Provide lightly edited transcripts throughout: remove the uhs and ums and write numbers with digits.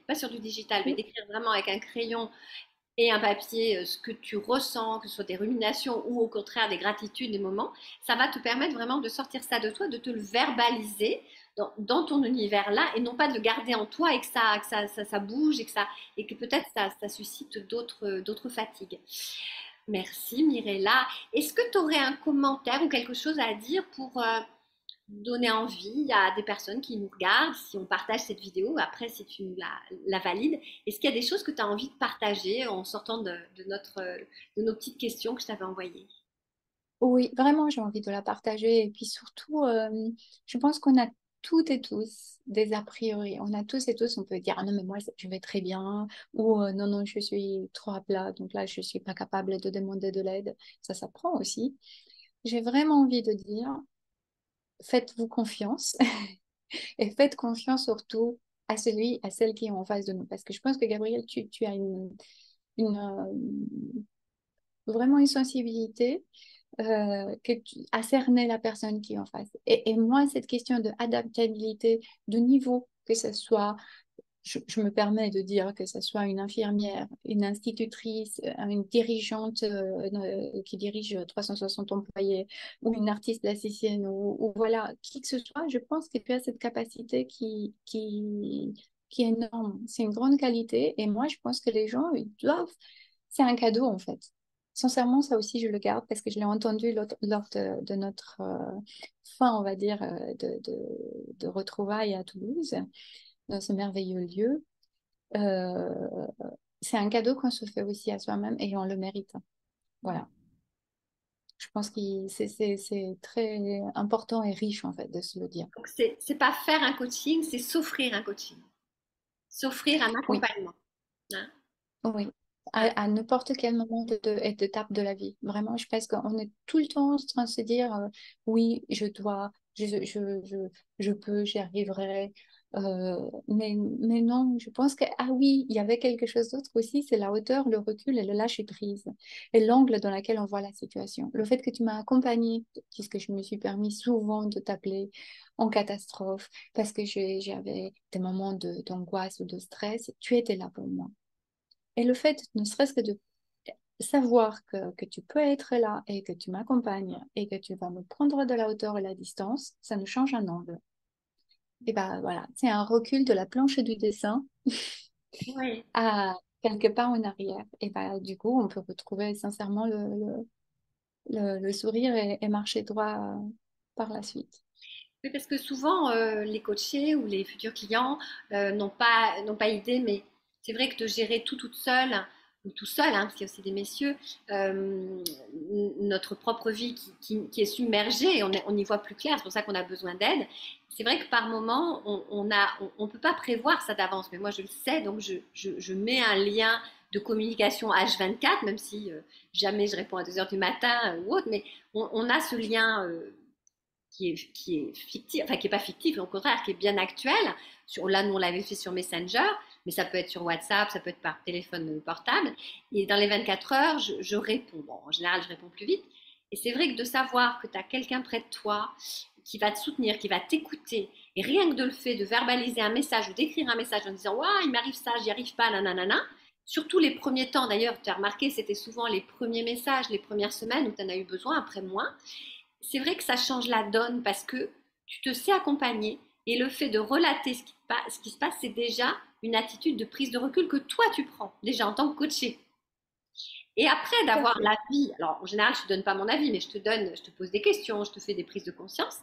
pas sur du digital, mais Oui, d'écrire vraiment avec un crayon et un papier ce que tu ressens, que ce soit des ruminations ou au contraire des gratitudes, des moments, ça va te permettre vraiment de sortir ça de toi, de te le verbaliser dans ton univers-là et non pas de le garder en toi et que ça bouge et que peut-être ça suscite d'autres fatigues. Merci Mirella. Est-ce que tu aurais un commentaire ou quelque chose à dire pour donner envie à des personnes qui nous regardent, si on partage cette vidéo, après si tu la valides, est-ce qu'il y a des choses que tu as envie de partager en sortant de nos petites questions que je t'avais envoyées? oui, vraiment, j'ai envie de la partager. Et puis surtout, je pense qu'on a toutes et tous des a priori. On a tous et tous, on peut dire, ah non, mais moi, je vais très bien. Ou non, non, je suis trop à plat. Donc là, je ne suis pas capable de demander de l'aide. Ça s'apprend aussi. J'ai vraiment envie de dire, faites-vous confiance. Et faites confiance surtout à celui, à celle qui est en face de nous. Parce que je pense que Gabriel, tu as vraiment une sensibilité à cerner la personne qui est en face. Et moi, cette question de adaptabilité, de niveau, que ce soit, je me permets de dire que ce soit une infirmière, une institutrice, une dirigeante qui dirige 360 employés, ou une artiste plasticienne, ou voilà, qui que ce soit, je pense que tu as cette capacité qui est énorme. C'est une grande qualité. Et moi, je pense que les gens, ils doivent, c'est un cadeau en fait. Sincèrement, ça aussi, je le garde parce que je l'ai entendu lors de notre fin, on va dire, de retrouvailles à Toulouse, dans ce merveilleux lieu. Euh, c'est un cadeau qu'on se fait aussi à soi-même et on le mérite. Voilà. Je pense que c'est très important et riche, en fait, de se le dire. Donc c'est pas faire un coaching, c'est s'offrir un coaching, s'offrir un Oui, accompagnement. Hein. oui. Voilà. À n'importe quel moment et d'étape de la vie. Vraiment, je pense qu'on est tout le temps en train de se dire oui, je dois, je peux, j'y arriverai. Mais non, je pense que, ah oui, il y avait quelque chose d'autre aussi, c'est la hauteur, le recul et le lâcher prise. Et l'angle dans lequel on voit la situation. Le fait que tu m'as accompagnée, puisque je me suis permis souvent de t'appeler en catastrophe, parce que j'avais des moments d'angoisse ou de stress, tu étais là pour moi. Et le fait, ne serait-ce que de savoir que tu peux être là et que tu m'accompagnes et que tu vas me prendre de la hauteur et la distance, ça nous change un angle. Et ben voilà, c'est un recul de la planche du dessin Oui. à quelques pas en arrière. Et ben du coup, on peut retrouver sincèrement le sourire et marcher droit par la suite. Oui, parce que souvent, les coachés ou les futurs clients n'ont pas idée, mais c'est vrai que de gérer tout toute seule, ou tout seul, hein, parce qu'il y a aussi des messieurs, notre propre vie qui est submergée et on y voit plus clair, c'est pour ça qu'on a besoin d'aide. C'est vrai que par moment, on peut pas prévoir ça d'avance, mais moi je le sais, donc je mets un lien de communication H24, même si jamais je réponds à 2 heures du matin ou autre, mais on a ce lien qui est fictif, enfin qui n'est pas fictif, mais au contraire qui est bien actuel. Là, nous, on l'avait fait sur Messenger, mais ça peut être sur WhatsApp, ça peut être par téléphone portable. Et dans les 24 heures, je réponds. Bon, en général, je réponds plus vite. Et c'est vrai que de savoir que tu as quelqu'un près de toi qui va te soutenir, qui va t'écouter, et rien que de le fait de verbaliser un message ou d'écrire un message en disant ouais, il m'arrive ça, j'y arrive pas, nanana. Surtout les premiers temps, d'ailleurs, tu as remarqué, c'était souvent les premiers messages, les premières semaines où tu en as eu besoin, après moins c'est vrai que ça change la donne parce que tu te sais accompagner et le fait de relater ce qui se passe, c'est déjà une attitude de prise de recul que toi tu prends, déjà en tant que coaché. Et après Tout à d'avoir fait. l'avis, alors en général je te donne pas mon avis, mais je te pose des questions, je te fais des prises de conscience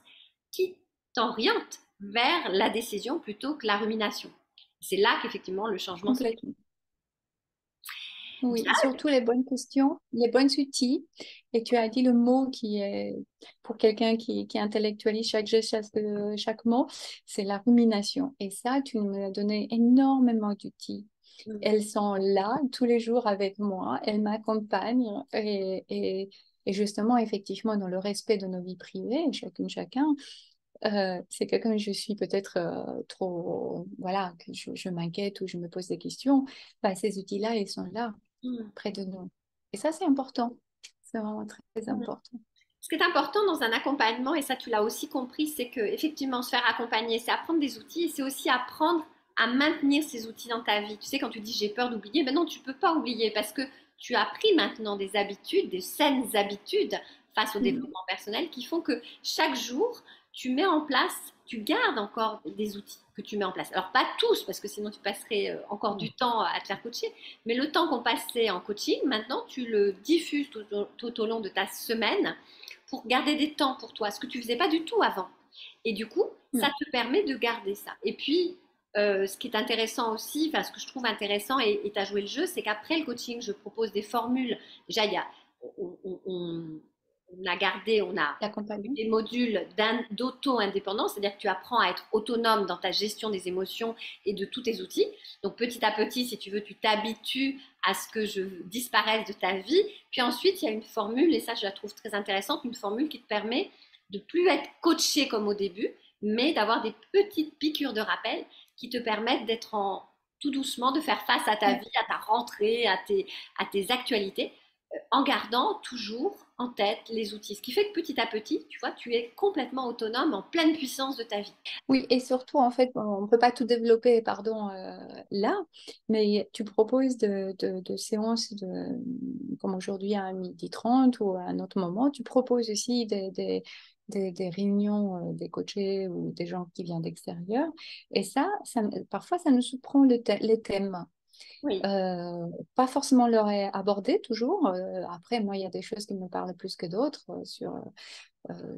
qui t'orientent vers la décision plutôt que la rumination. C'est là qu'effectivement le changement se fait. Complètement. Oui, Bien, surtout les bonnes questions, les bons outils. Et tu as dit le mot qui est, pour quelqu'un qui intellectualise chaque geste, chaque mot, c'est la rumination. Et ça, tu nous as donné énormément d'outils. Elles sont là tous les jours avec moi, elles m'accompagnent et justement, effectivement, dans le respect de nos vies privées, chacune, chacun, c'est que comme je suis peut-être trop, voilà, que je m'inquiète ou je me pose des questions, bah, ces outils-là, ils sont là Mm. près de nous. Et ça, c'est important. C'est vraiment très, très Mm. important. Ce qui est important dans un accompagnement, et ça tu l'as aussi compris, c'est que effectivement se faire accompagner, c'est apprendre des outils et c'est aussi apprendre à maintenir ces outils dans ta vie. Tu sais, quand tu dis j'ai peur d'oublier, ben non, tu peux pas oublier parce que tu as pris maintenant des habitudes, des saines habitudes face au Mm. développement personnel qui font que chaque jour, tu mets en place, tu gardes encore des outils que tu mets en place. Alors pas tous, parce que sinon tu passerais encore du temps à te faire coacher, mais le temps qu'on passait en coaching, maintenant tu le diffuses tout au long de ta semaine pour garder des temps pour toi, ce que tu faisais pas du tout avant. Et du coup, ça Mm. te permet de garder ça. Et puis, ce qui est intéressant aussi, enfin ce que je trouve intéressant et tu as joué le jeu, c'est qu'après le coaching, je propose des formules. Déjà, on, on- on- on a gardé, on a L'accompagnement. des modules d'auto-indépendance, c'est-à-dire que tu apprends à être autonome dans ta gestion des émotions et de tous tes outils. Donc petit à petit, si tu veux, tu t'habitues à ce que je disparaisse de ta vie. Puis ensuite, il y a une formule, et ça je la trouve très intéressante, une formule qui te permet de plus être coaché comme au début, mais d'avoir des petites piqûres de rappel qui te permettent d'être en tout doucement, de faire face à ta Ouais. vie, à ta rentrée, à tes actualités, en gardant toujours en tête les outils. Ce qui fait que petit à petit, tu vois, tu es complètement autonome, en pleine puissance de ta vie. Oui, et surtout, en fait, on ne peut pas tout développer, pardon, là, mais tu proposes de séances comme aujourd'hui à 12h30 ou à un autre moment, tu proposes aussi des réunions des coachés ou des gens qui viennent d'extérieur. Et parfois, ça nous surprend les thèmes. Oui. Pas forcément leur abordé toujours. Après, moi, il y a des choses qui me parlent plus que d'autres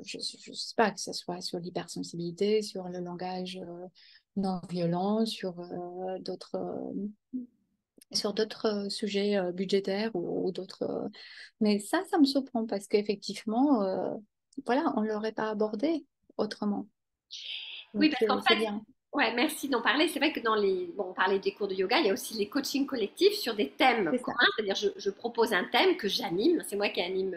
je ne sais pas, que ce soit sur l'hypersensibilité, sur le langage non violent, sur d'autres sujets budgétaires ou d'autres. Mais ça me surprend parce qu'effectivement, voilà, on ne l'aurait pas abordé autrement. Oui, Donc, parce qu'en c'est fait, bien. ouais, merci d'en parler. C'est vrai que bon, on parlait des cours de yoga, il y a aussi les coachings collectifs sur des thèmes C'est ça. communs. C'est-à-dire, je propose un thème que j'anime. C'est moi qui anime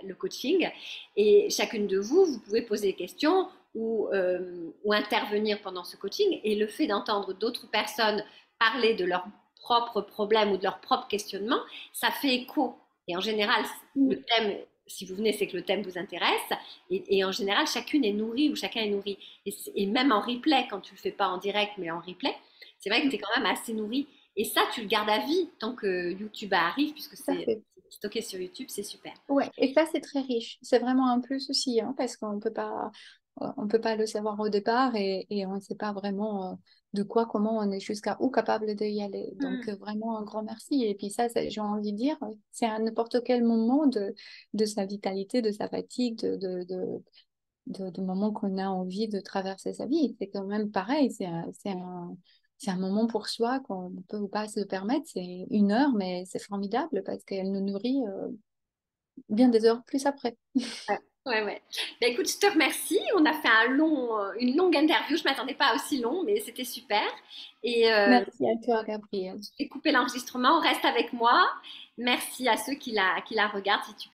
le coaching. Et chacune de vous, vous pouvez poser des questions ou intervenir pendant ce coaching. Et le fait d'entendre d'autres personnes parler de leurs propres problèmes ou de leurs propres questionnements, ça fait écho. Et en général, le Mm. thème, si vous venez, c'est que le thème vous intéresse. Et en général, chacune est nourrie ou chacun est nourri. Et même en replay, quand tu le fais pas en direct, mais en replay, c'est vrai que tu es quand même assez nourri. Et ça, tu le gardes à vie tant que YouTube arrive, puisque Tout à c'est fait. stocké sur YouTube, c'est super. Ouais, et ça, c'est très riche. C'est vraiment un plus aussi, hein, parce on peut pas le savoir au départ et on ne sait pas vraiment de quoi, comment on est jusqu'à où capable d'y aller. Donc, Mm. vraiment un grand merci. Et puis ça, j'ai envie de dire, c'est à n'importe quel moment de sa vitalité, de sa fatigue, de moments qu'on a envie de traverser sa vie. C'est quand même pareil, c'est un moment pour soi qu'on ne peut pas se le permettre. C'est 1 heure, mais c'est formidable parce qu'elle nous nourrit bien des heures plus après. Ouais, ouais, ouais. Ben, écoute, je te remercie. On a fait une longue interview. Je ne m'attendais pas à aussi long, mais c'était super. Et Merci à toi, Gabriel. j'ai coupé l'enregistrement. Reste avec moi. Merci à ceux qui la regardent si tu